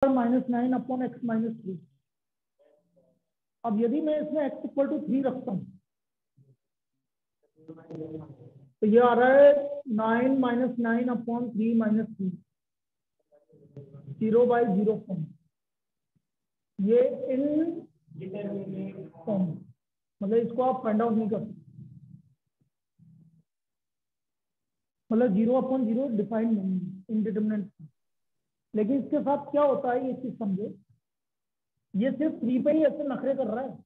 -9/x-3। अब यदि मैं इसमें x = 3 रखता हूँ तो ये आ रहा है 9 - 9/3 - 3, 0/0 फॉर्म। ये इन फॉर्म, मतलब इसको आप फाइंड आउट नहीं कर सकते, मतलब 0/0 डिफाइंड नहीं है, इनडिटरमिनेट। लेकिन इसके साथ क्या होता है ये चीज समझो, ये सिर्फ 3 पे ही ऐसे नखरे कर रहा है,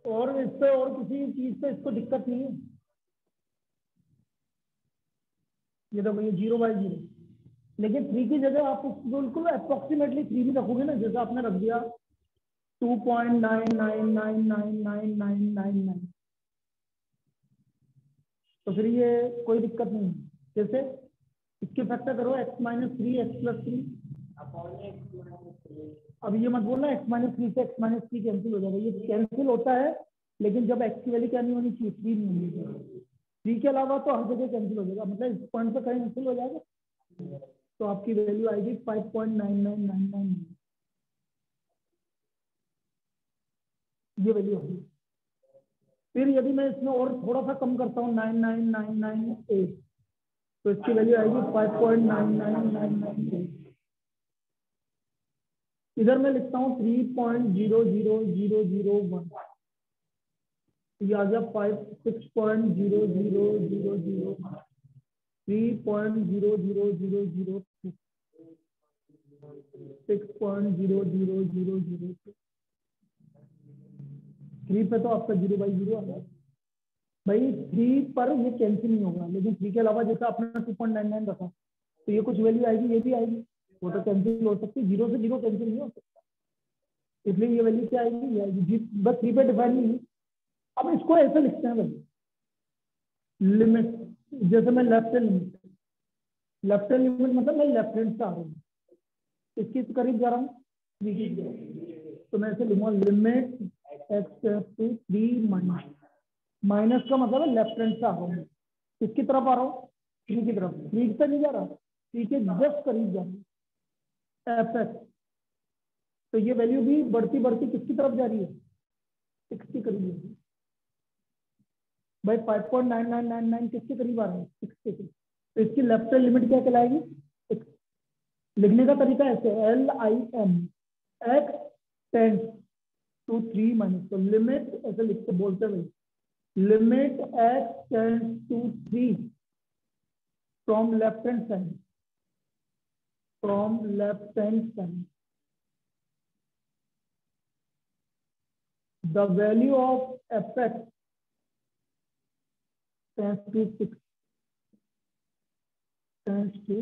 और इस पे और किसी चीज पे इसको दिक्कत नहीं है। ये देखो ये 0/0, लेकिन 3 की जगह आप बिल्कुल अप्रोक्सीमेटली 3 भी रखोगे ना, जैसे आपने रख दिया 2.99999999, तो फिर ये कोई दिक्कत नहीं है। जैसे इसके फैक्टर करो x-3 x+3। अब ये मत बोलना x-3 से x-3 कैंसिल हो जाएगा, ये कैंसिल होता है, लेकिन जब x की वैल्यू क्या नहीं होनी चाहिए, 3 नहीं होनी चाहिए। 3 के अलावा तो हर जगह कैंसिल हो जाएगा, मतलब इस पॉइंट पे कहीं कैंसिल हो जाएगा, तो आपकी वैल्यू आएगी 5.9999, ये वैल्यू होगी। फिर यदि मैं इसमें और थोड़ा सा कम करता हूँ 99998, तो इसकी वैल्यू आएगी 5.99998। इधर मैं लिखता हूँ 3.00001, ये आ गया 6.00001, 3.00002, 6.00002। 3 पे तो आपका 0/0 आ गया भाई। 3 पर ये कैंसिल नहीं होगा, लेकिन 3 के अलावा जैसे आपने 2.99 रखा, तो ये कुछ वैल्यू आएगी, ये भी आएगी, वो तो कैंसिल हो सकती है, 0 से 0 कैंसिल नहीं हो सकता, इसलिए ये वैल्यू क्या आएगी, ये आएगी। बस 3 पे डिफाइन नहीं है। अब इसको ऐसे लिखते हैं भाई, लिमिट, जैसे मैं लेफ्ट हैंड लिमिट मतलब मैं लेफ्ट हैंड से आ रहा हूँ, इसके करीब जा रहा हूँ, 3 की तरफ, तो मैं ऐसे लिखूंगा लिमिट x → 3 माइनस का मतलब है लेफ्ट हैंड से आ रहा हूँ, किसकी तरफ आ रहा हूँ, 3 की तरफ। 3 पे नहीं जा रहा, 3 के जस्ट करीब जा रहा है fx, तो ये वैल्यू भी बढ़ती बढ़ती किसकी तरफ जा रही है, 6 के करीब जा रही है भाई। 5.9999 किसके करीब आ रहा है, 6 के करीब, तो इसकी लेफ्ट हैंड लिमिट क्या कहलाएगी, 6। लिखने का तरीका ऐसे, LIM x tends to 3 minus, तो लिमिट ऐसे लिखते बोलते भाई, limit x tends to 3 from left hand side, from left hand side, the value of fx tends to 6, tends to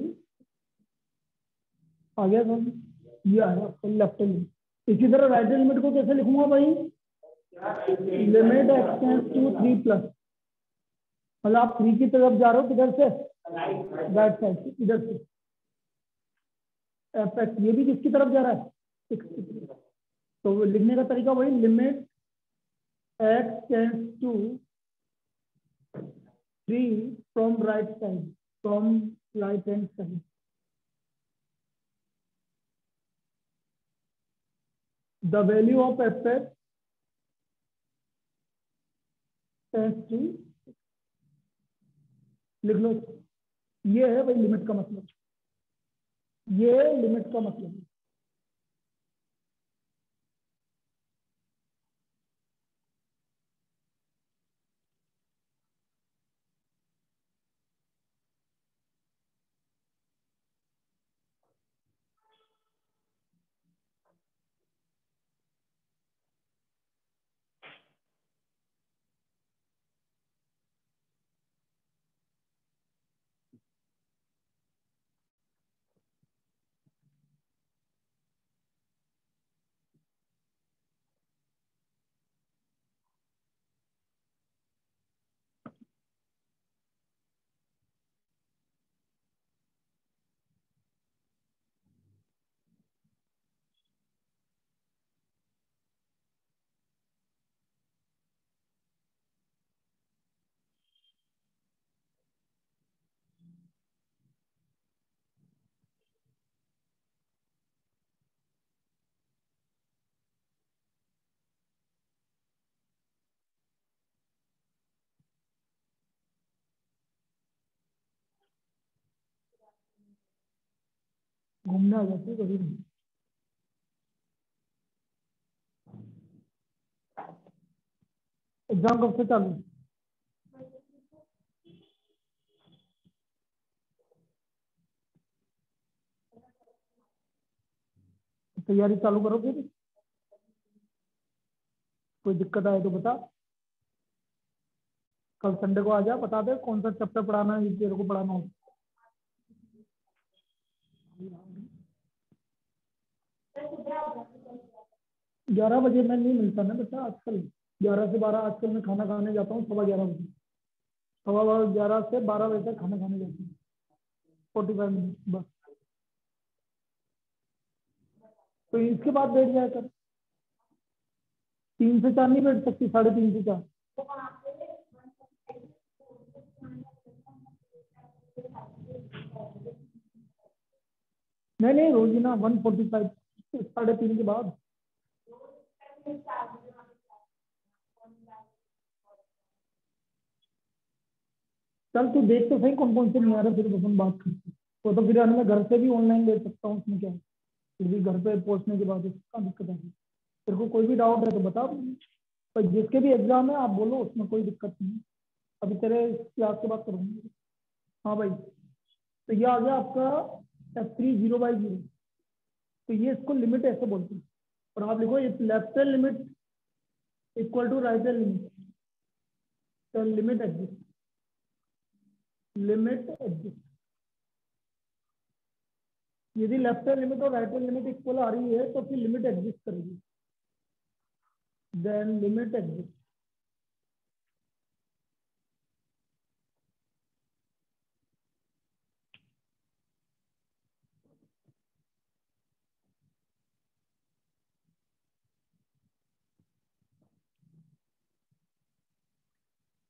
आ गया सर, ये आया लेफ्ट हैंड। इसी तरह राइट हैंड लिमिट को कैसे लिखूंगा भाई, limit x tends to 3 plus, मतलब आप 3 की तरफ जा रहे हो, किधर से, राइट साइड से, इधर से, fx ये भी किसकी तरफ जा रहा है, 6 की तरफ। तो लिखने का तरीका वही, limit x tends to 3 from right side, from right hand side, the value of fx tends to, लिख लो, ये है भाई लिमिट का मतलब, ये लिमिट का मतलब है। घूमने आ जाती है कभी नहीं। एग्जाम कब से चालू? तैयारी चालू करो फिर। कोई दिक्कत आए तो बता। कल संडे को आ जा, बता दे कौन सा चैप्टर पढ़ाना है, तेरे को पढ़ाना हो। 11 बजे मैं नहीं मिलता ना बेटा आजकल। 11 से 12 आजकल मैं खाना खाने जाता हूँ 11:15 बजे। 11 से 12 बजे तक खाना खाने जाता हूँ। 45 मिनट बस। तो इसके बाद बैठ जाया कर। 3 से 4 नहीं बैठ सकती, 3:30 से 4। नहीं नहीं, रोजीना 1:45 3:30 के बाद। चल तू देख तो सही कौन कौन से नहीं आ रहा, फिर अपन बात करते हैं। तो फिर मैं घर से भी ऑनलाइन ले सकता हूँ, उसमें क्या है। फिर भी घर पे पहुंचने के बाद क्या दिक्कत है? तेरे को कोई भी डाउट है तो बता। पर जिसके भी एग्जाम है आप बोलो, उसमें कोई दिक्कत नहीं है। अभी तेरे क्लास के बाद करूँगी। हाँ भाई, तो ये आ गया आपका F3 0/0। तो ये इसको लिमिट ऐसे बोलते हैं। और आप लिखो if left hand limit equal to right hand limit, तो लिमिट एग्जिस्ट। Limit exist. यदि लेफ्ट हैंड लिमिट और राइट हैंड लिमिट इक्वल आ रही है तो फिर लिमिट एग्जिस्ट करेगी। Then limit exist.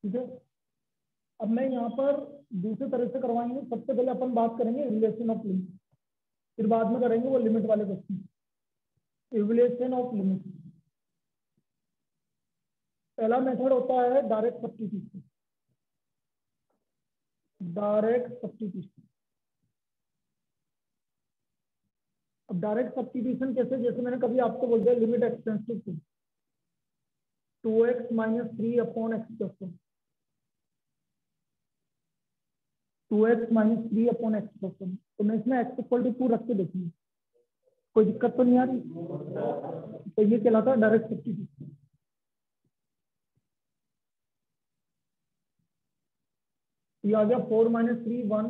ठीक है। अब मैं यहाँ पर दूसरे तरह से करवाएंगे। सबसे पहले अपन बात करेंगे रिलेशन ऑफ लिमिट, फिर बाद में करेंगे वो लिमिट वाले क्वेश्चन। Relation of limit. पहला मेथड होता है डायरेक्ट सब्स्टिट्यूशन। Direct substitution. अब डायरेक्ट सब्स्टिट्यूशन कैसे? जैसे मैंने कभी आपको बोल दिया limit x tends to 2x - 3 upon x plus 1। 2x - 3 upon x plus 1। तो मैं इसमें एक्स इक्वल टू 2 रख के देखूंगी, कोई दिक्कत तो नहीं आ रही। तो ये कहलाता है डायरेक्ट सब्स्टिट्यूशन। ये आ गया 4 - 3 1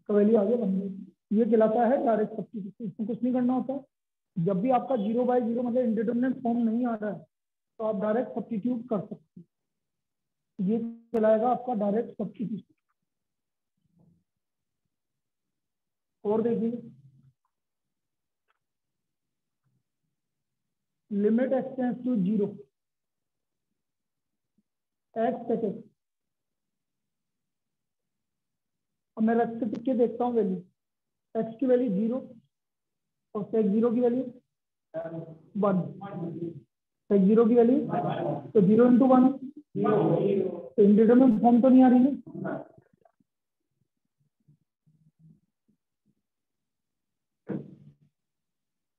का वैल्यू आ गया 1। ये कहलाता है डायरेक्ट सब्स्टिट्यूशन। इसमें कुछ नहीं करना होता। जब भी आपका 0/0 मतलब इंडिटरमिनेट फॉर्म नहीं आ रहा है तो आप डायरेक्ट सब्स्टिट्यूट कर सकते हैं। ये कहलाएगा आपका डायरेक्ट सब्स्टिट्यूशन। और देखिए, limit x tends to 0 x second. अब मैं रख के देखता हूँ वैल्यू। एक्स की वैल्यू 0 और सेक 0 की वैल्यू 1। सेक 0 की वैल्यू तो 0 × 1। तो इंडिटरमिनेट फॉर्म तो नहीं आ रही है।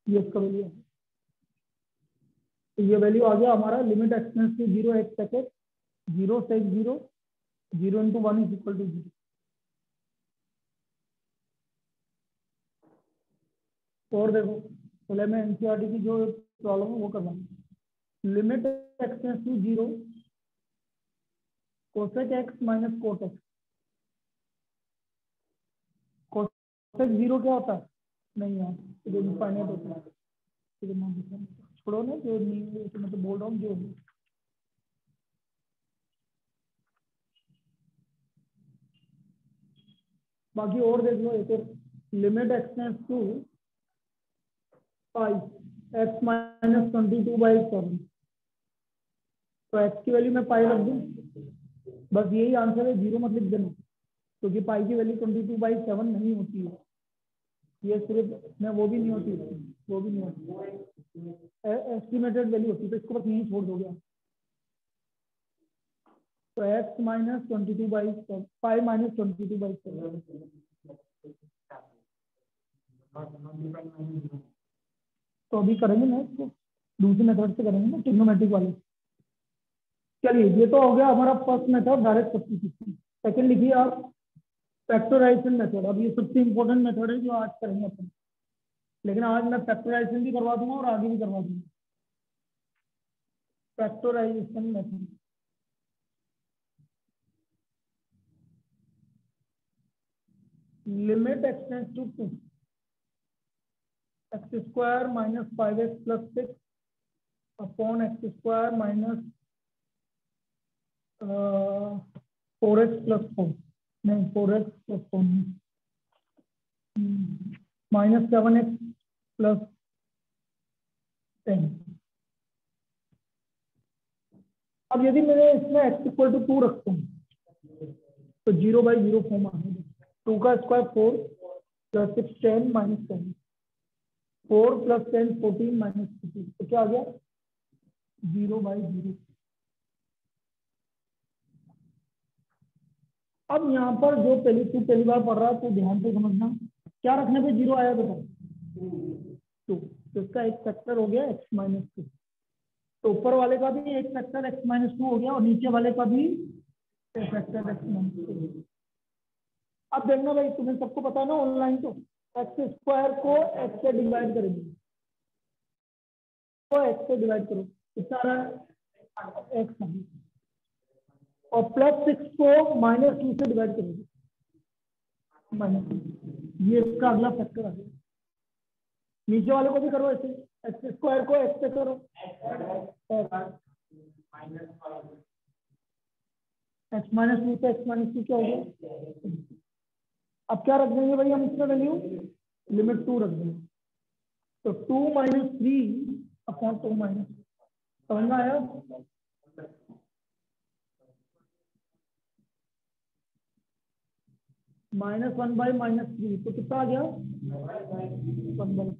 ये इसका वैल्यू है। तो ये वैल्यू आ गया हमारा limit x tends to 0 x second 0 sec 0 0 × 1 is equal to 0। और देखो, पहले मैं एनसीईआरटी की जो प्रॉब्लम है वो करवाऊंगा। Limit x tends to 0 cosec x minus cot x. Cosec 0 क्या होता है? नहीं यार, ये इनफाइनाइट होता है। छोड़ो ना, जो नहीं तो मैं तो बोल रहा हूँ जो है। बाकी और देख लो एक और। Limit x tends to pi x - 22/7। तो एक्स की वैल्यू मैं पाई रख दूं। बस यही आंसर है, 0 मत लिख देना, क्योंकि पाई की वैल्यू 22/7 नहीं होती है। ये सिर्फ मैं वो भी नहीं होती, वो भी नहीं होती, एस्टिमेटेड वैल्यू होती है। तो इसको बस यहीं छोड़ दोगे आप। तो x - 22/7 पाई - 22/7। तो अभी करेंगे ना इसको, दूसरे मेथड से करेंगे ना, ट्रिग्नोमेट्रिक वाले। चलिए ये तो हो गया हमारा first method, direct substitution. Second लिखिए आप, फैक्टराइजेशन मेथड। अब ये सबसे इंपॉर्टेंट मेथड है जो आज करेंगे अपन, लेकिन आज मैं फैक्टराइजेशन भी करवा दूंगा और आगे भी करवा दूंगा। Factorization method, limit x tends to 2, x square minus 5x plus 6 upon x square minus 4x plus 4, नहीं 4x plus 4 minus 7x plus 10। अब यदि मैं इसमें x इक्वल टू 2 रखता हूँ तो 0/0 फॉर्म आ जाएगा। 2 का square 4 plus 6 10 minus 10, 4 plus 10 14 minus 15, तो क्या आ गया 0/0। अब यहाँ पर जो पहली बार पढ़ रहा है तो ध्यान से समझना, क्या रखने पे 0 आया बेटा, 2, तो इसका एक फैक्टर हो गया x माइनस 2। तो ऊपर वाले का भी एक फैक्टर x माइनस 2 हो गया और नीचे वाले का भी एक फैक्टर x माइनस 2। अब देखना भाई, तुम्हें सबको पता है ना ऑनलाइन, तो एक्स स्क्वायर को x से डिवाइड करेंगे, तो x से डिवाइड करो, कितना आ रहा है x, और प्लस 6 को माइनस 2 से डिवाइड करोगे, माइनस, ये इसका अगला फैक्टर आ गया। नीचे वाले को भी करो ऐसे, एक्स स्क्वायर को x से करो, x माइनस 2 से x माइनस 2 क्या हो गया। अब क्या रख देंगे भाई हम इसमें वैल्यू, लिमिट 2 रख देंगे, तो 2 माइनस 3 अपॉन 2 माइनस, समझ में आया। -1 बाई -3, तो कितना आ गया 1/,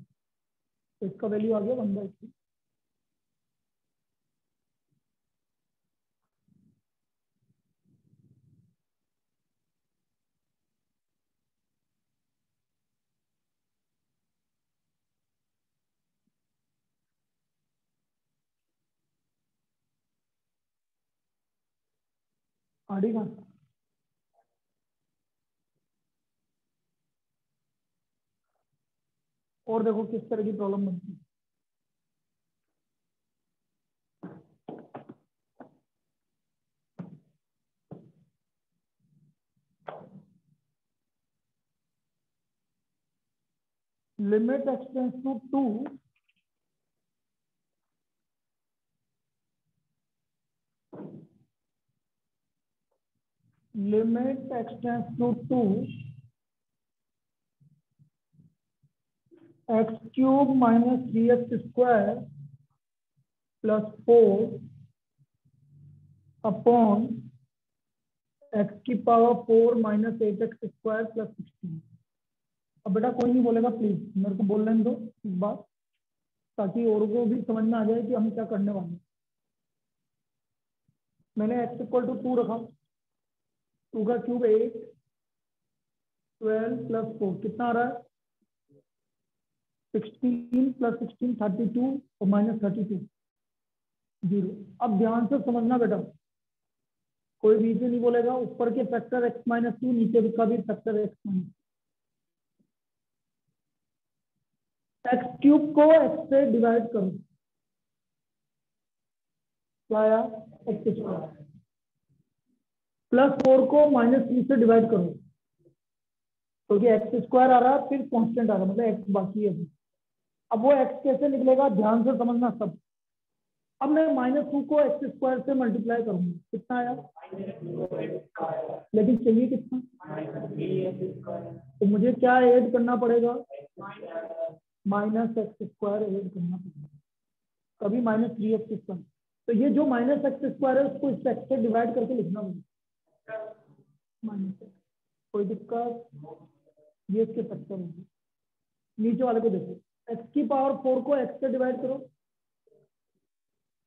तो इसका वैल्यू आ गया 1/3। आड़ी का और देखो किस तरह की प्रॉब्लम बनती है। Limit x tends to 2, limit x tends to 2 x cube minus 3x square plus 4 upon x की power 4 minus 8x square plus 16। अब बेटा कोई नहीं बोलेगा, प्लीज मेरे को बोल लेने दो इस बार, ताकि और को भी समझ में आ जाए कि हम क्या करने वाले हैं। मैंने x इक्वल टू 2 रखा, 2 का क्यूब 8, 12 प्लस 4 कितना आ रहा है 16 प्लस 16 32 और माइनस 32 0। अब ध्यान से समझना बेटा, कोई बीच में नहीं बोलेगा, ऊपर के फैक्टर x माइनस 2, नीचे का भी factor x minus, x cube को x से डिवाइड करो, क्या आया एक्स स्क्वायर, प्लस 4 को माइनस 3 से डिवाइड करो, क्योंकि एक्स स्क्वायर आ रहा है फिर कांस्टेंट आ रहा है, मतलब एक्स बाकी है। अब वो एक्स कैसे निकलेगा ध्यान से समझना सब। अब मैं -2 को एक्स स्क्वायर से मल्टीप्लाई करूंगा, कितना आया, लेकिन चाहिए कितना, तो मुझे क्या ऐड करना पड़ेगा, माइनस एक्स स्क्वायर ऐड करना पड़ेगा, कभी -3x²। तो ये जो माइनस एक्स स्क्वायर है उसको इस एक्स से डिवाइड करके लिखना होगा, माइनस एक्स, कोई दिक्कत, ये इसके फैक्टर होंगे। नीचे वाले को देखो, एक्स की पावर 4 को एक्स से डिवाइड करो,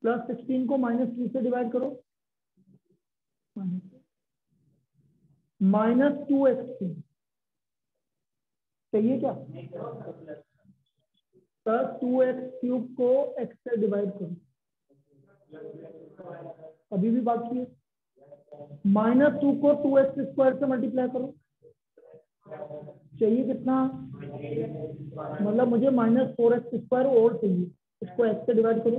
प्लस 16 को -3 से डिवाइड करो, -2x3 चाहिए क्या? प्लस 2x³ को x से डिवाइड करो, अभी भी बाकी है। -2 को 2x² से मल्टीप्लाई करो, चाहिए कितना? मतलब मुझे -4x² और चाहिए, इसको x से डिवाइड करो।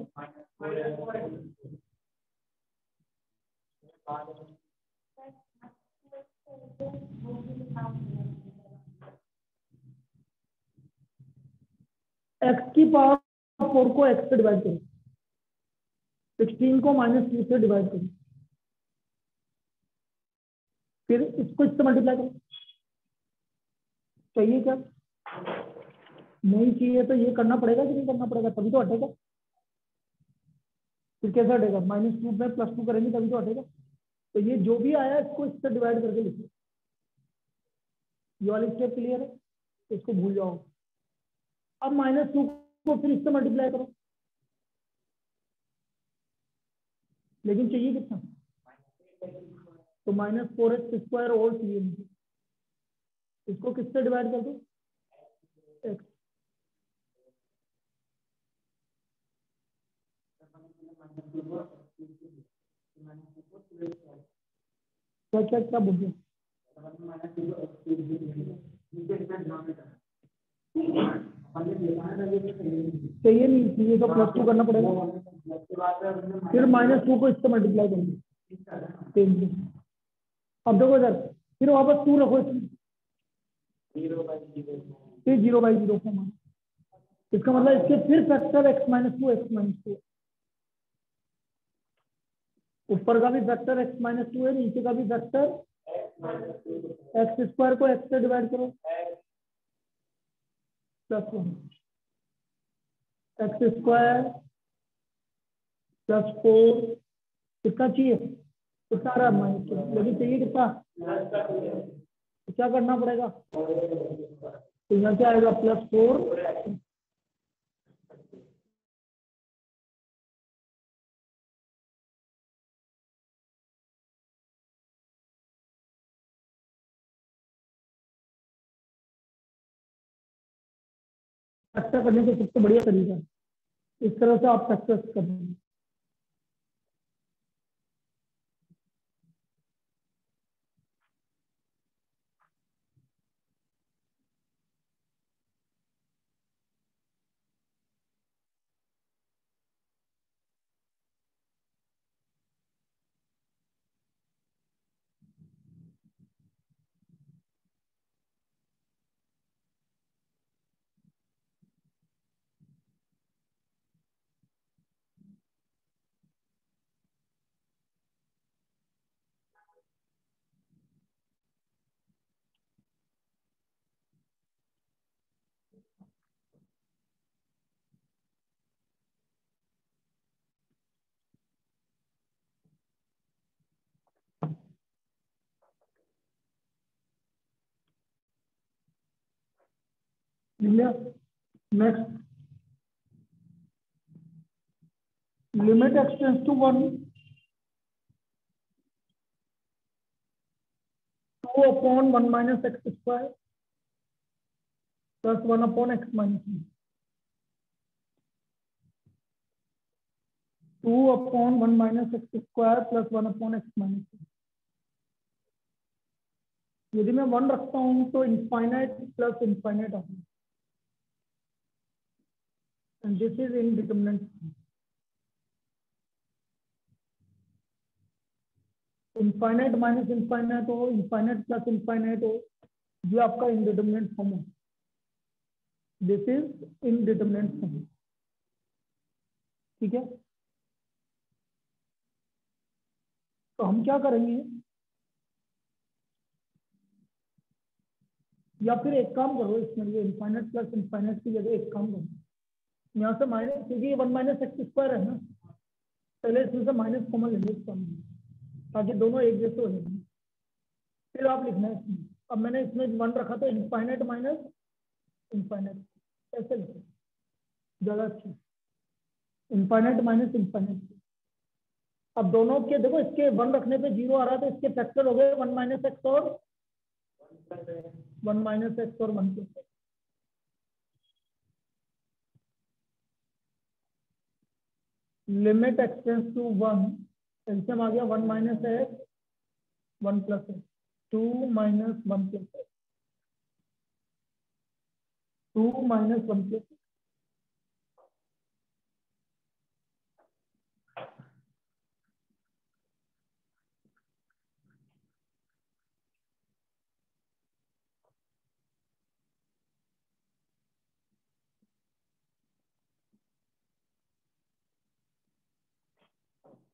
x की पावर 4 को x से डिवाइड करो, 16 को -2 से डिवाइड करो, फिर इसको इससे मल्टीप्लाई करो। चाहिए क्या? नहीं चाहिए तो ये करना पड़ेगा कि नहीं करना पड़ेगा? तभी तो हटेगा। फिर कैसे हटेगा? -2 में +2 करेंगे तभी तो हटेगा। तो ये जो भी आया इसको इससे डिवाइड करके लिखो। ये वाली स्टेप क्लियर है, इसको भूल जाओ। अब -2 को फिर इससे मल्टीप्लाई करो, लेकिन चाहिए कितना? तो -4x² और चाहिए मुझे, इसको किससे डिवाइड कर दो? x। क्या क्या क्या बोल रहे? चाहिए नहीं, चाहिए तो +2 करना पड़ेगा, फिर -2 को इससे मल्टीप्लाई करेंगे। अब देखो सर, फिर वापस 2 रखो इसमें, फिर 0/0 को मान, इसका मतलब इसके फिर फैक्टर x-2 ऊपर का भी फैक्टर x-2 है, नीचे का भी फैक्टर x² को x से डिवाइड करो, +1 x² +4 कितना चाहिए? कितना आ रहा है? -2, लेकिन चाहिए कितना? तो क्या करना पड़ेगा? तो यहाँ क्या आएगा? +4 फैक्टर करने का सबसे बढ़िया तरीका है, इस तरह से आप फैक्टर कर देंगे। Next, limit x tends to 1, 2/1 - x² + 1/x - 1, 2/1 - x² + 1/x - 1। यदि मैं 1 रखता हूं तो इनफाइनाइट प्लस इनफाइनाइट आता है, and this is indeterminate. Infinite minus infinite हो, इनफाइनाइट प्लस इनफाइनाइट हो, ये आपका इनडिटरमिनेट फॉर्म है। दिस इज इनडिटरमिनेट फॉर्म, ठीक है। तो हम क्या करेंगे, या फिर एक काम करो, इसमें ये इनफाइनाइट प्लस इनफाइनाइट की जगह एक काम करो, यहाँ से माइनस, क्योंकि ये 1 - x² है ना, पहले इसमें से माइनस कॉमन ले लो ताकि दोनों एक जैसे हो जाए। फिर आप लिखना है इसमें, अब मैंने इसमें 1 रखा तो इनफाइनाइट माइनस इनफाइनाइट, ऐसे लिखो ज्यादा अच्छा, इनफाइनाइट माइनस इनफाइनाइट। अब दोनों के देखो, इसके 1 रखने पे 0 आ रहा है, तो इसके फैक्टर हो गए 1 - x और 1 - x और 1 +x। Limit expanse to 1, LCM आ गया 1 minus x 1 plus x, 2 minus 1 plus x, 2 minus 1 plus.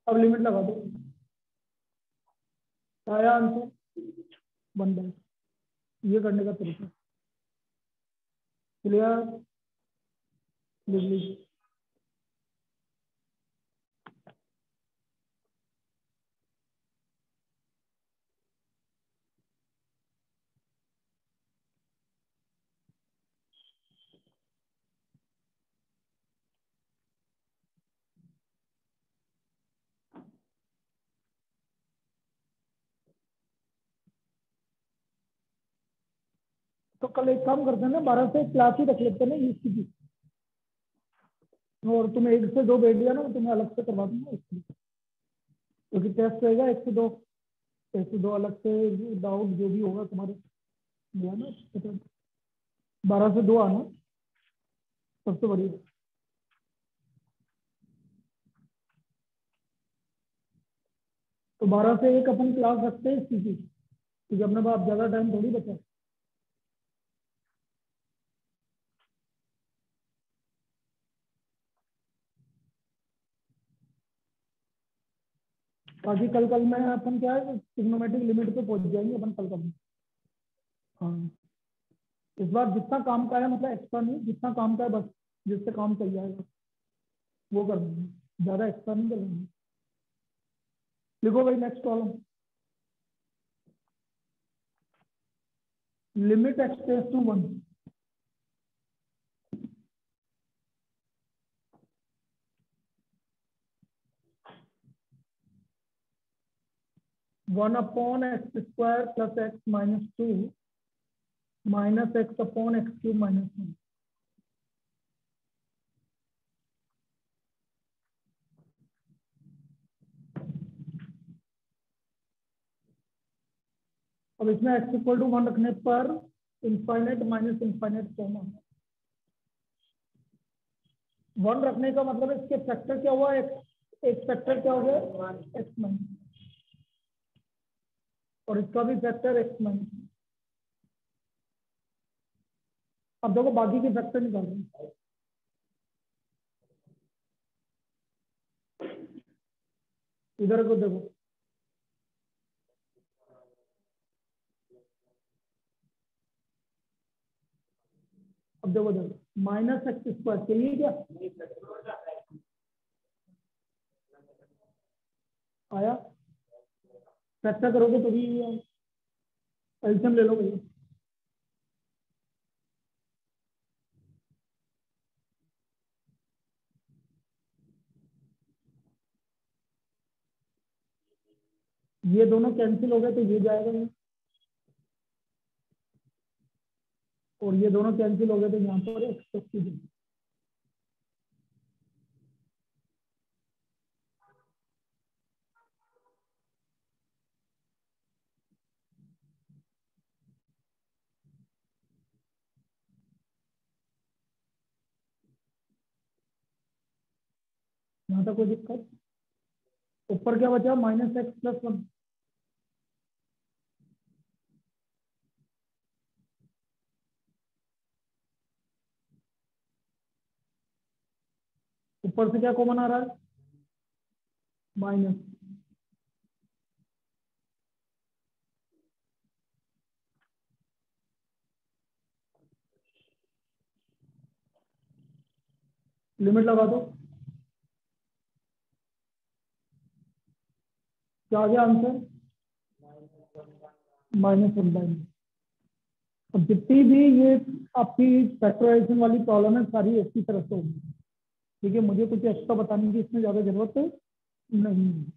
अब लिमिट लगा दो, आया आंसर 1/, ये करने का तरीका क्लियर, लिख लीजिए। तो कल एक काम करते हैं ना, 12 से क्लास ही रख लेते हैं ना इसकी भी, और तुम्हें 1 से 2 बैठ गया ना, मैं तुम्हें अलग से करवा दूंगा इसकी, क्योंकि टेस्ट रहेगा 1 से 2, 1 से 2 अलग से डाउट जो भी होगा तुम्हारे लिया ना, 12 से 2 आना सबसे बढ़िया। तो 12 से 1 अपन क्लास रखते हैं इसकी की, क्योंकि अपने पास ज्यादा टाइम थोड़ी बचा। बाकी कल कल में अपन क्या है, ट्रिग्नोमेट्रिक लिमिट पे पहुंच जाएंगे अपन कल कल में। हाँ, इस बार जितना काम का है, मतलब एक्स्ट्रा नहीं, जितना काम का है बस, जिससे काम चल जाएगा वो कर देंगे, ज्यादा एक्स्ट्रा नहीं करेंगे। लिखो भाई next column, limit x tends to 1, 1 upon x square plus x minus 2 minus x upon x cube minus 1। अब इसमें एक्स इक्वल टू 1 रखने पर इनफाइनाइट माइनस इनफाइनाइट फॉर्म आ गया। 1 रखने का मतलब इसके फैक्टर क्या हुआ, एक फैक्टर क्या हो गया एक्स माइनस, और इसका भी फैक्टर एक्स माइनस। अब देखो बाकी के फैक्टर निकाल रहे हैं, इधर को देखो, अब देखो देखो माइनस एक्स स्क्वायर चाहिए क्या, आया, फैक्टर करोगे तो भी एलसीएम ले लो भैया। ये दोनों कैंसिल हो गए तो ये जाएगा ये, और ये दोनों कैंसिल हो गए तो यहाँ पर एक्स, यहाँ तक कोई दिक्कत। ऊपर क्या बचा, माइनस एक्स प्लस 1, ऊपर से क्या कॉमन आ रहा है, माइनस, लिमिट लगा दो, क्या आ गया आंसर, -1/। अब जितनी भी ये आपकी फैक्टराइजेशन वाली प्रॉब्लम है सारी इसी तरह से होगी, ठीक है, मुझे कुछ एक्स्ट्रा बताने की इसमें ज्यादा जरूरत नहीं है।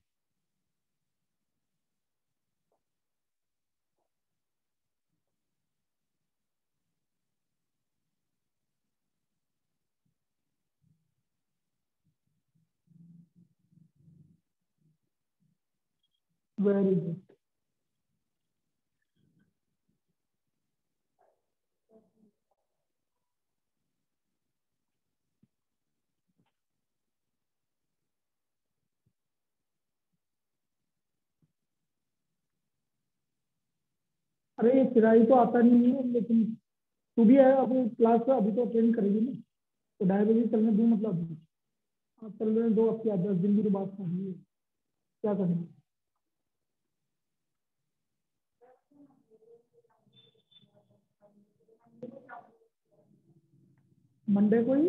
Very good. अरे ये चिराई तो आता नहीं है, लेकिन तू भी है अब क्लास का, अभी तो अटेंड करेगी ना, तो 2:30 चलने दूँ मतलब। हाँ चल रहे हैं दो हफ्ते, 10 दिन की तो बात कर रही है, क्या करेंगे। मंडे को ही,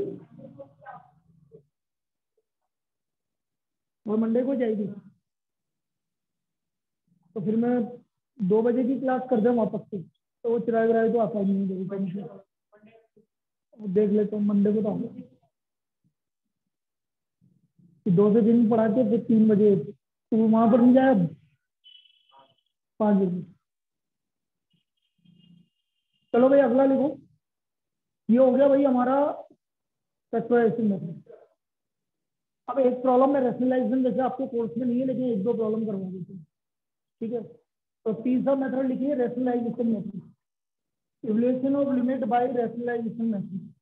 और मंडे को जाएगी तो फिर मैं 2 बजे की क्लास कर दूँ वापस से, तो वो चिराई विराई तो आता ही नहीं है। देख लेते हैं मंडे को तो आ जाए। 2 से 3 पढ़ा के फिर 3 बजे तो वहां पर नहीं जाए अब 5 बजे। चलो भाई अगला लिखो। ये हो गया भाई हमारा फैक्टराइजेशन मेथड। अब एक प्रॉब्लम में रैशनलाइजेशन जैसे आपके कोर्स में नहीं है, लेकिन 1-2 प्रॉब्लम करवा देते हैं, ठीक है। तो तीसरा मेथड लिखिए rationalisation method, evaluation of limit by rationalisation method.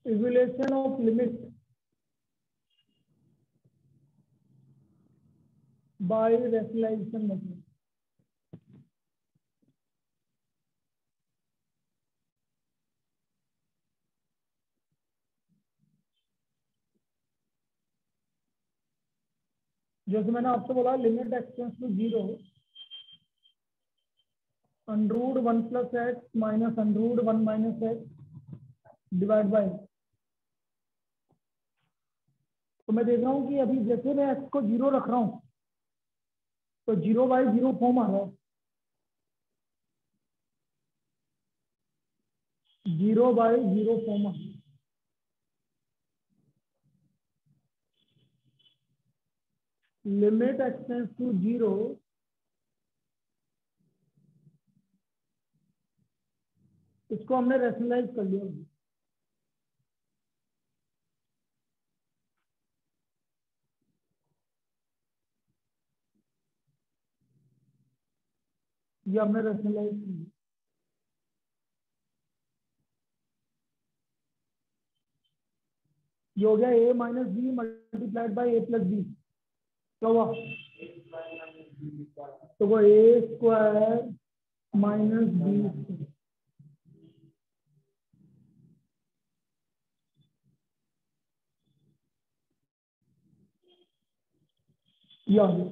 Evaluation of limit by rationalisation method. जैसे मैंने आपसे बोला limit expanse to 0 √1 + x minus √1 - x divide by. तो मैं देख रहा हूँ कि अभी जैसे मैं x को 0 रख रहा हूँ तो 0/0 फॉर्म आ रहा है, 0/0 फॉर्म आ रहा है। लिमिट एक्सटेंस टू 0 इसको हमने रैशनलाइज कर लिया। ये हमने रैशनलाइज कर लिया। ये हो गया a - b multiplied by a + b। क्या हुआ? तो वो a² - b²। ये आ गया।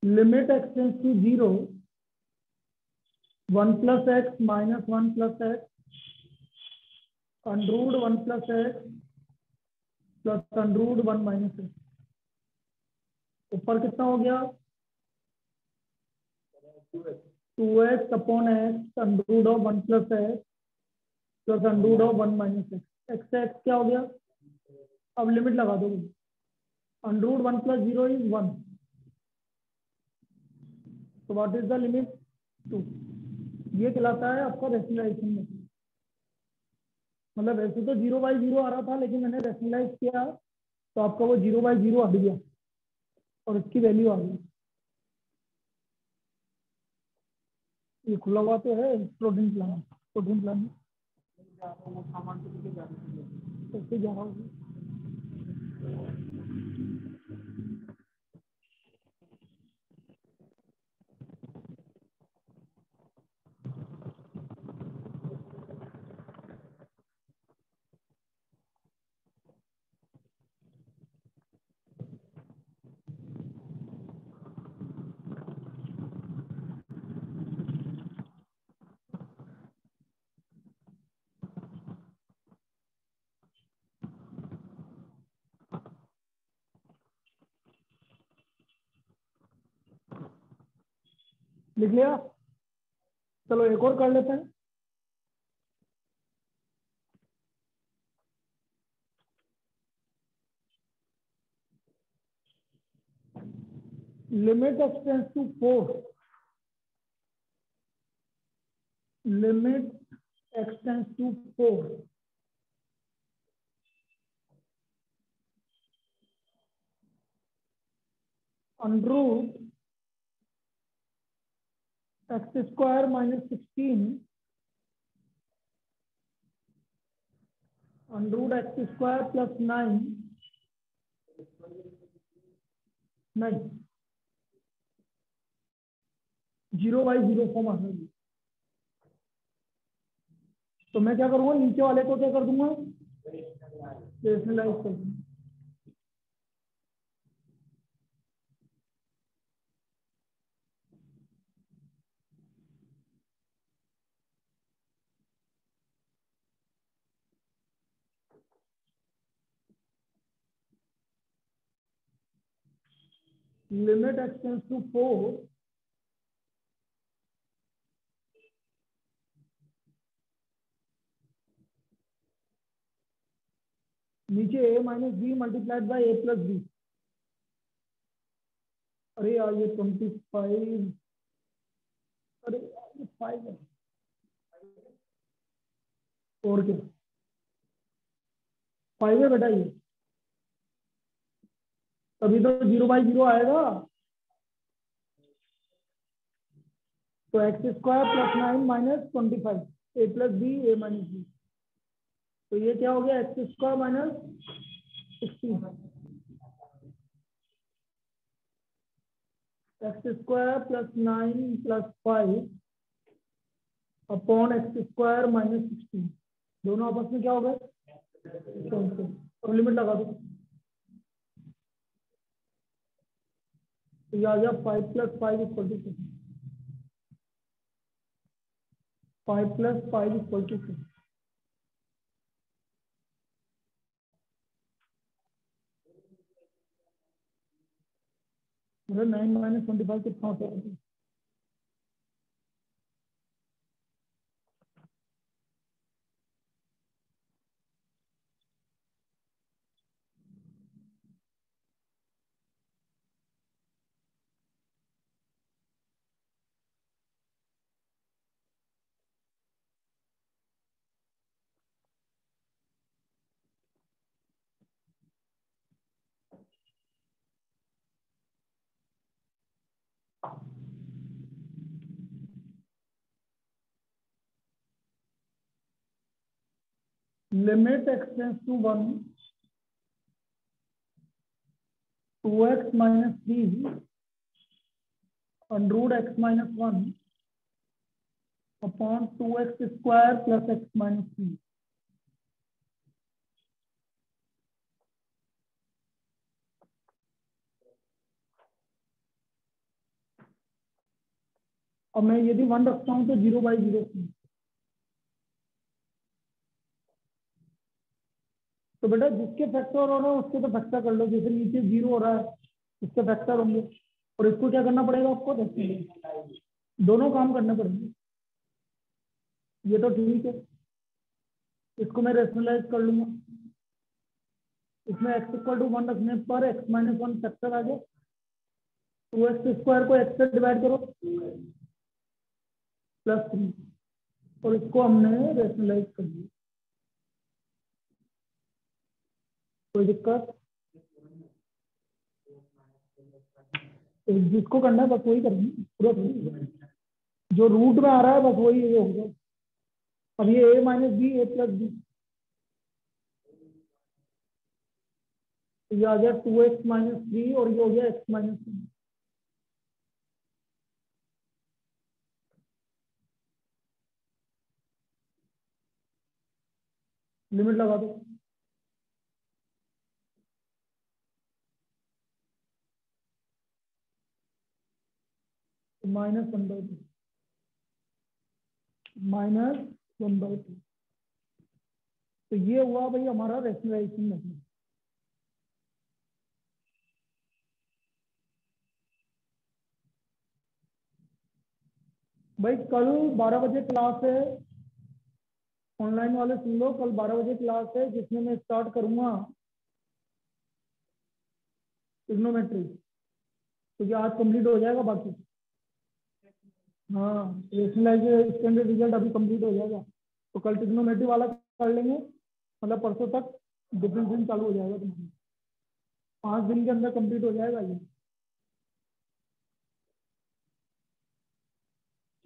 Limit expanse to 0 1 + x minus 1 + x √1 + x plus √1 - x। ऊपर कितना हो गया? 2x upon x √1 + x plus √1 - x। x से x क्या हो गया? अब लिमिट लगा दो। √1 + 0 इज 1। तो व्हाट इज द लिमिट? 2। ये कहलाता है आपका रैशनलाइजेशन मेथड। मतलब वैसे तो 0/0 आ रहा था, लेकिन मैंने रैशनलाइज किया तो आपका वो 0/0 हट गया और इसकी वैल्यू आ गई। ये खुला हुआ तो है प्रोटीन प्लान, प्रोटीन प्लान कैसे जा रहा हूँ। लिख लिया? चलो एक और कर लेते हैं। Limit expanse to 4 limit x tends to 4 under root x square minus 16 under root x square plus 9 0/0 form आ जाएगी। तो मैं क्या करूंगा, नीचे वाले को क्या कर दूंगा, रेशनलाइज कर दूंगा। लिमिट x टेंड्स टू 4 नीचे a minus b multiplied by a plus b. अरे यार ये 25, अरे यार ये 5 है और क्या 5 है बेटा, ये तभी तो 0/0 आएगा। तो x square plus 9 minus 25 a plus b a minus b. तो ये क्या हो गया, x square minus 16 x square plus 9 plus 5 upon x square minus 16। दोनों आपस में क्या हो गए, अब लिमिट लगा दो। तो ये आ गया 5 plus 5 equal to 6। 5 plus 5 equal to 6। मतलब 9 माइनस 25 कितना होता है, limit x tends to 1 2x minus 3 under root x minus 1 upon 2x square plus x minus 3। और मैं यदि 1 रखता हूं तो 0/0। तो बेटा जिसके फैक्टर हो रहा है उसके तो फैक्टर कर लो, जैसे नीचे 0 हो रहा है इसके फैक्टर होंगे, और इसको क्या करना पड़ेगा आपको, दोनों काम करने पड़ेंगे। ये तो ठीक है, इसको मैं रेशनलाइज कर लूंगा। इसमें x इक्वल टू 1 रखने पर x माइनस 1 फैक्टर आ गया। 2x स्क्वायर को x से डिवाइड करो प्लस 3, और इसको हमने रेशनलाइज कर दिया। कोई दिक्कत, तो जिसको करना है बस वही करेंगे, पूरा थोड़ी। जो रूट में आ रहा है बस वही ये होगा। अब ये a minus b a plus b, ये आ गया 2x माइनस 3 और ये हो गया x माइनस 3। लिमिट लगा दो। -1/2 -1/2। तो ये हुआ भाई हमारा रेशनलाइजेशन मेथड। भाई कल 12 बजे क्लास है, ऑनलाइन वाले सुन लो, कल 12 बजे क्लास है जिसमें मैं स्टार्ट करूंगा ट्रिग्नोमेट्री, क्योंकि आज कंप्लीट हो जाएगा बाकी। हाँ रेशनलाइजेशन स्टैंडर्ड रिजल्ट अभी कंप्लीट हो जाएगा। तो कल ट्रिग्नोमेट्री वाला कर लेंगे, मतलब परसों तक डिफरेंशिएशन चालू हो जाएगा तुम्हारा, 5 दिन के अंदर कंप्लीट हो जाएगा ये।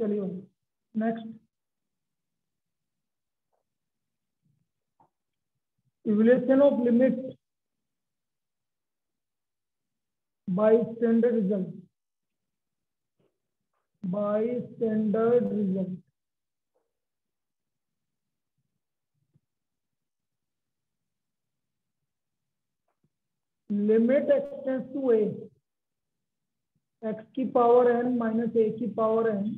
चलिए next, evaluation of limit by standard result, by standard result. Limit extends to a, x की पावर n माइनस ए की power n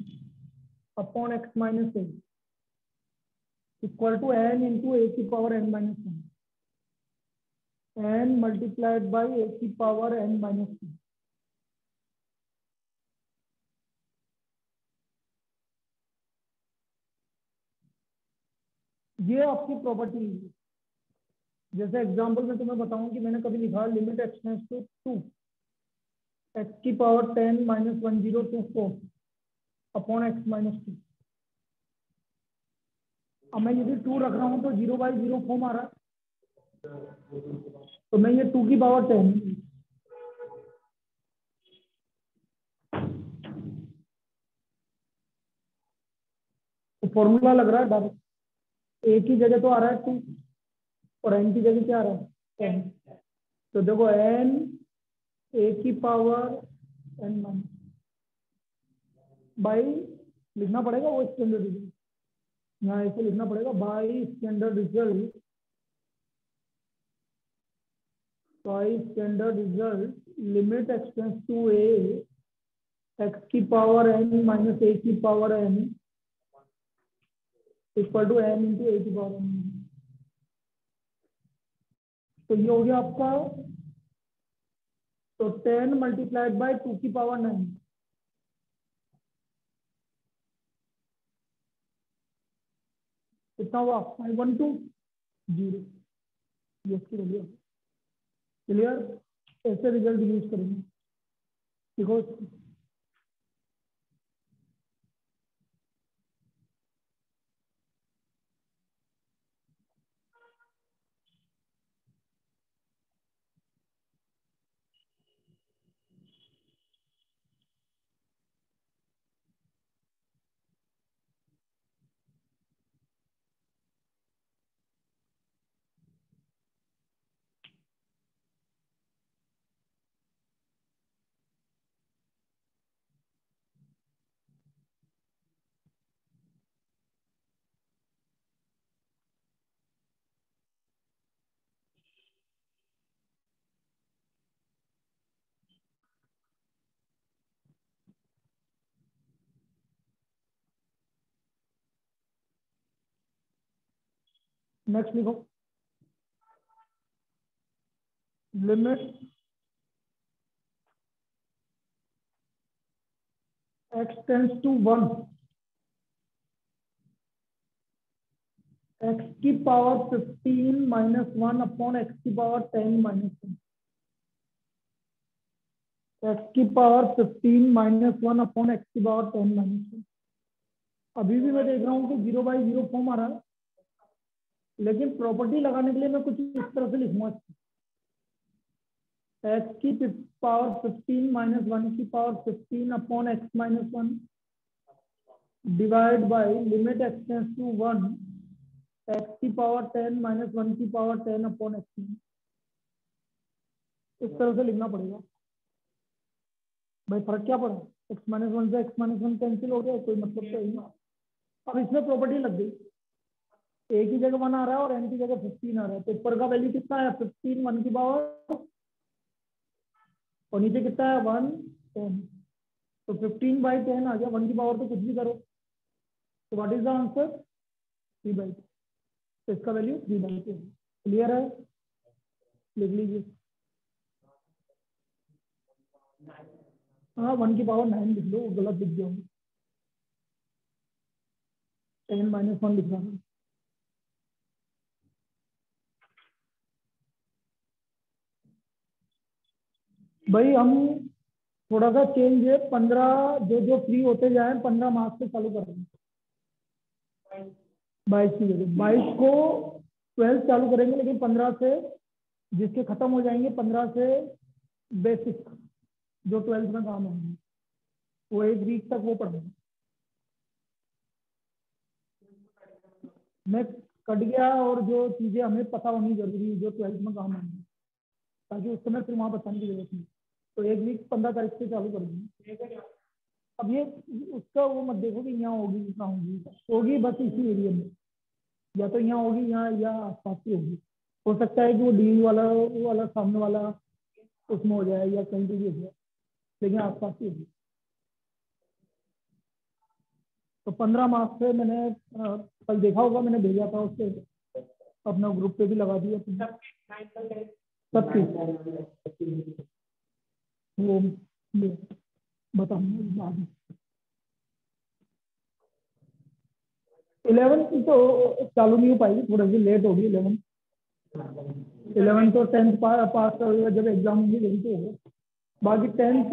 upon x minus a equal to n into a की power n minus one, n multiplied by a की power n minus one. ये आपकी property है। जैसे example में तुम्हें बताऊं कि मैंने कभी लिखा लिमिट एक्सटेंड्स टू 2 एक्स की power 10 minus 1024 upon x minus 2। अब मैं यदि 2 रख रहा हूं तो 0/0 फॉर्म आ रहा है, तो मैं ये 2 की पावर 10, तो फॉर्मूला लग रहा है डायरेक्ट, ए की जगह तो आ रहा है 2 और एन की जगह क्या आ रहा है 10। तो देखो एन ए की पावर एन माइनस बाई लिखना पड़ेगा वो स्टैंडर्ड रिजल्ट, यहाँ ऐसे लिखना पड़ेगा by standard result, by standard result limit extends to a x की पावर एन माइनस ए की power n equal to n into a की पावर एन। तो ये हो गया आपका, तो 10 मल्टीप्लाइड बाई 2 की पावर 9, कितना हुआ 512 0, ये इसकी वैल्यू। क्लियर, ऐसे रिजल्ट यूज करेंगे देखो। नेक्स्ट लिखो, limit x tends to 1 x की पावर 15 माइनस 1 अपॉन एक्स की पावर 10 माइनस 1, एक्स की पावर 15 माइनस 1 अपॉन एक्स की पावर 10 माइनस 1। अभी भी मैं देख रहा हूँ कि 0/0 फॉर्म आ रहा है, लेकिन प्रॉपर्टी लगाने के लिए मैं कुछ इस तरह से लिखूंगा, एक्स की पावर 15 माइनस 1 की power 15 upon x minus 1 divide by limit x tends to 1 x की पावर 10 माइनस 1 की पावर 10 अपॉन एक्स। इस तरह से लिखना पड़ेगा भाई। फर्क क्या पड़ा, एक्स माइनस 1 से एक्स माइनस 1 कैंसिल हो गया, कोई मतलब तो नहीं। अब इसमें प्रॉपर्टी लग गई, ए की जगह 1 आ रहा है और एन की जगह 15 आ रहा है, तो ऊपर का वैल्यू कितना है 15 1 की पावर, और नीचे कितना है 1 10, तो 15/10 आ गया, 1 की पावर तो कुछ भी करो, तो व्हाट इज द आंसर 3/2, तो इसका वैल्यू 3/2। क्लियर है, लिख लीजिए। हाँ 1 की पावर 9 लिख लो, गलत लिख दिया 10 माइनस 1 लिख रहा हूँ। भाई हम थोड़ा सा चेंज है, 15 जो जो फ्री होते जाए 15 मार्क्स से चालू कर रहे हैं। 22 की जगह 22 को 12 चालू करेंगे, लेकिन 15 से जिसके खत्म हो जाएंगे, 15 से बेसिक जो 12th में काम होंगे वो एक वीक तक वो पढ़ेंगे। मैं कट गया, और जो चीजें हमें पता होनी जरूरी है जो 12th में काम आएंगे, ताकि उस समय फिर वहां बताने की जरूरत नहीं। तो एक वीक 15 तारीख से चालू करेंगे। अब ये उसका वो मत देखो कि यहाँ होगी कहाँ होगी बस इसी एरिया में, या तो यहाँ होगी यहाँ या आसपास की होगी। हो सकता है कि वो डी वाला वो वाला सामने वाला उसमें हो जाए या कहीं भी हो जाए, लेकिन आसपास की होगी। तो 15 मार्च से मैंने कल देखा होगा, मैंने भेजा था उससे, अपना ग्रुप पे भी लगा दिया सबकी। वो बताऊंगा बाद में। 11 तो चालू नहीं हो पाएगी, थोड़ा सी लेट होगी। 11 और 10th पास जब एग्जाम होंगे यही तो होगा। बाकी 10th,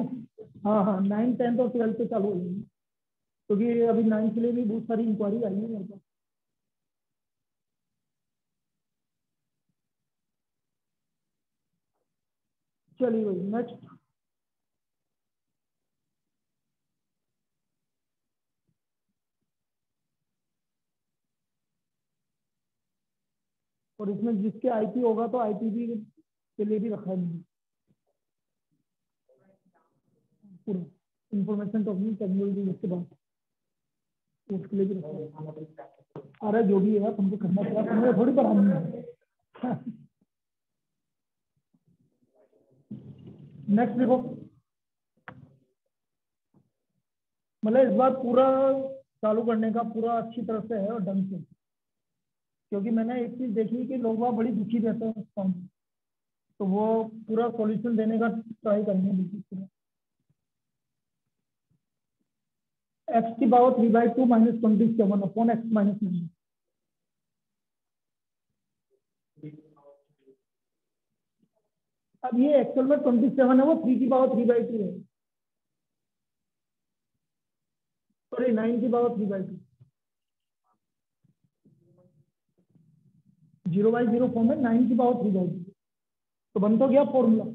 हाँ हाँ 9, 10th और 12th तो चालू हो जाएंगे, क्योंकि अभी 9th के लिए भी बहुत सारी इंक्वायरी आई है मेरे पास। चलिए भाई नेक्स्ट। और इसमें जिसके आईपी होगा तो आईपी भी के लिए भी रखा है मैंने पूरा इंफॉर्मेशन टेक्नोलॉजी उसके बाद उसके लिए भी रखा है। अरे जो भी है तुमको करना पड़ा, तुमने थोड़ी पढ़ानी है। नेक्स्ट देखो, मतलब इस बार पूरा चालू करने का पूरा अच्छी तरह से है और ढंग से, क्योंकि मैंने एक चीज देखी कि लोग वहाँ बड़ी दुखी रहते हैं उस काम में, तो वो पूरा सॉल्यूशन देने का ट्राई करेंगे बिल्कुल। एक्स की पावर 3/2 -27 अपॉन एक्स -9। अब ये एक्चुअल में 27 है, वो 3 की पावर 3/2 है, सॉरी 9 की पावर 3/2। 0/0 फॉर्म है, 9 की पावर 3/2। तो बन तो गया फॉर्मूला।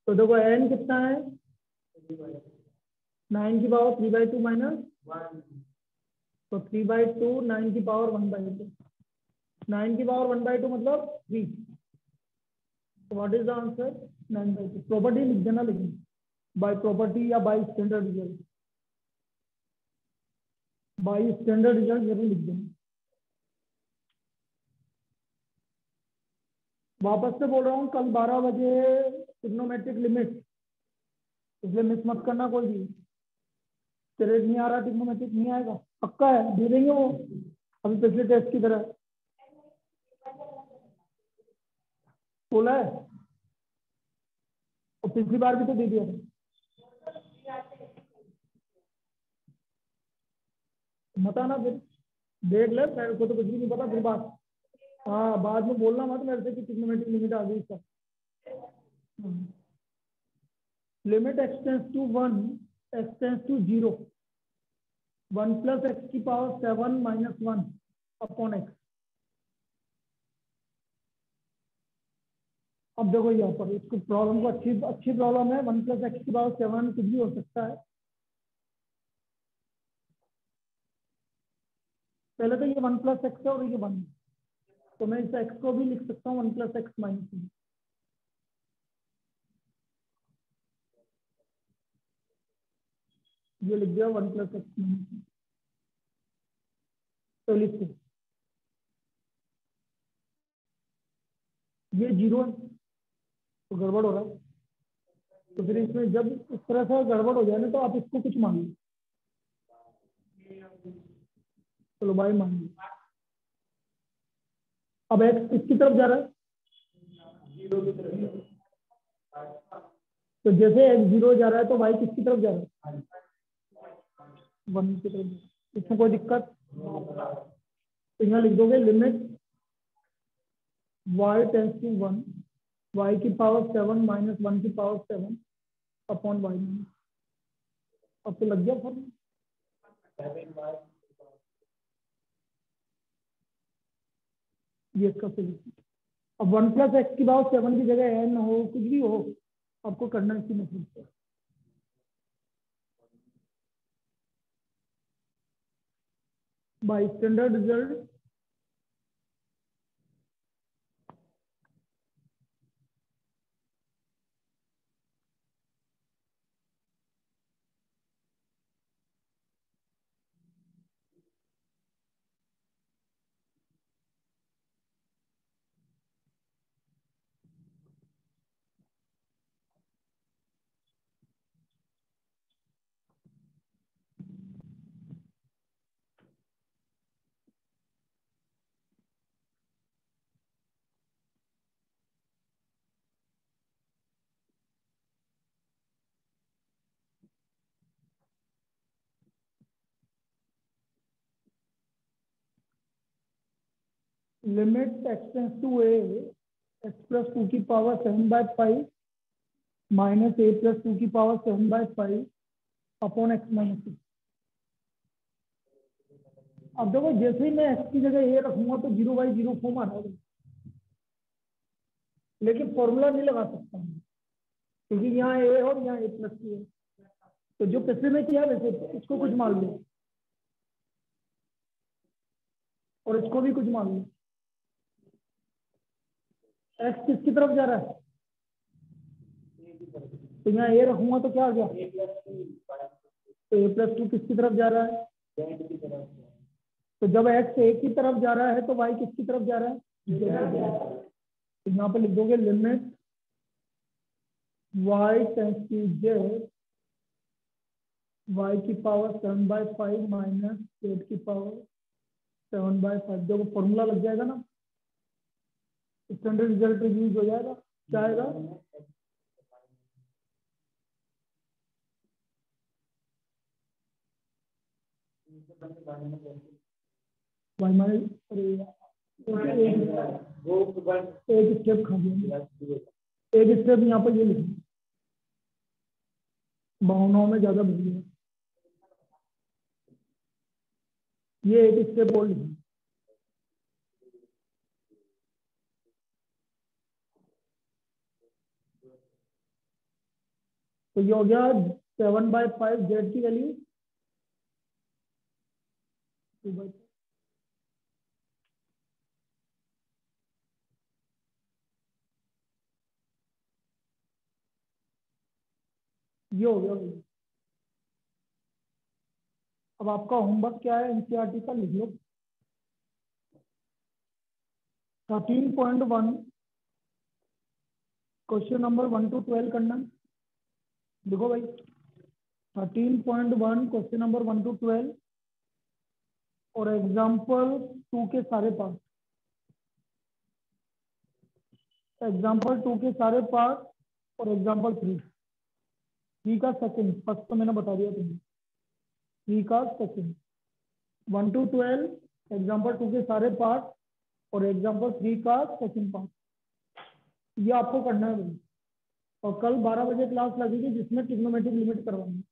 तो देखो एन कितना है, 9 की पावर 3/2 माइनस, तो 3/2 9 की पावर 1/2। 9 की पावर 1/2 मतलब 3। तो what is the answer, 9/2। Property लिख देना, लेकिन बाय प्रॉपर्टी या bye standard result, by standard result जरूर लिख देना। वापस से बोल रहा हूँ, कल 12 बजे ट्रिग्नोमेट्रिक लिमिट, इसलिए मिस मत करना कोई भी। स्टेरेट नहीं आ रहा, ट्रिग्नोमेट्रिक नहीं आएगा, पक्का है, दे देंगे वो अभी पिछले टेस्ट की तरह। बोला है, और पिछली बार भी तो दे दिया था। मत आना फिर, देख ले, मेरे को तो कुछ भी नहीं पता फिर बात। हाँ बाद में बोलना मत मेरे से कि ट्रिग्नोमेट्रिक लिमिट आ गई इसका। Limit expanse to 1, x tends to 0, 1 + x की पावर 7 - 1 अपॉन एक्स। अब देखो यहाँ पर इसको प्रॉब्लम को अच्छी अच्छी प्रॉब्लम है। 1 + x की पावर 7 कुछ भी हो सकता है। पहले तो ये 1 + x है और ये 1, तो मैं इस x को भी लिख सकता हूँ 1 + x - 1। ये लिख दिया 1 + x - 1। तो लिख दो, ये 0 है तो गड़बड़ हो रहा है। तो फिर इसमें जब इस तरह से गड़बड़ हो जाए ना, तो आप इसको कुछ मान लो, चलो बाई मान लो। अब x किसकी तरफ जा रहा है, तो जैसे x 0 जा रहा है तो y किसकी तरफ जा रहा है, 1 की तरफ। इसमें कोई दिक्कत, तो यहाँ लिख दोगे limit y tends to 1, y की पावर 7 - 1 की पावर 7 अपॉन y। अब तो लग गया फॉर्मूला। ये इसका सोल्यूशन। अब 1 + x की पावर 7 की जगह n हो, कुछ भी हो, आपको करना इसी मेथड से। By standard result limit x tends to a, x + 2 की पावर 7/5 माइनस a + 2 की पावर 7/5 अपॉन x - 6। अब देखो जैसे ही मैं x की जगह a रखूंगा तो 0/0 फॉर्म आ जाएगा, लेकिन फॉर्मूला नहीं लगा सकता हूँ क्योंकि यहाँ a और यहाँ a + 2 है। तो जो पिछले में किया वैसे इसको कुछ मान लो और इसको भी कुछ मान लो। x किसकी तरफ जा रहा है? तो यहाँ a रखूंगा तो क्या आ गया? तो a + 2 किसकी तरफ जा रहा है? तो जब x a की तरफ जा रहा है तो y किसकी तरफ जा रहा है? तो यहाँ पे लिख दोगे limit y tends to z, y की पावर 7/5 माइनस z की पावर 7/5। जब फॉर्मूला लग जाएगा ना, स्टैंडर्ड रिजल्ट यूज हो जाएगा। क्या आएगा? y माइनस, अरे एक स्टेप खा दिया, एक स्टेप यहाँ पर ये लिखा, भावनाओं में ज्यादा भूल गया, ये एक स्टेप और लिखा। तो ये हो गया 7/5 जेड की वैल्यू 2/5। ये हो गया भैया। अब आपका होमवर्क क्या है? एनसीईआरटी का लिख लो। 13.1 क्वेश्चन नंबर 1 to 12 करना। देखो भाई 13.1 क्वेश्चन नंबर 1 to 12 और एग्जाम्पल 2 के सारे पार्ट, एग्जाम्पल 2 के सारे पार्ट और एग्जाम्पल 3 का सेकंड। फर्स्ट तो मैंने बता दिया तुम्हें, 3 का सेकंड। 1 to 12 एग्जाम्पल 2 के सारे पार्ट और एग्जाम्पल 3 का सेकंड पार्ट, ये आपको करना है भाई। और कल 12 बजे क्लास लगेगी जिसमें ट्रिग्नोमेट्रिक लिमिट करवानी है।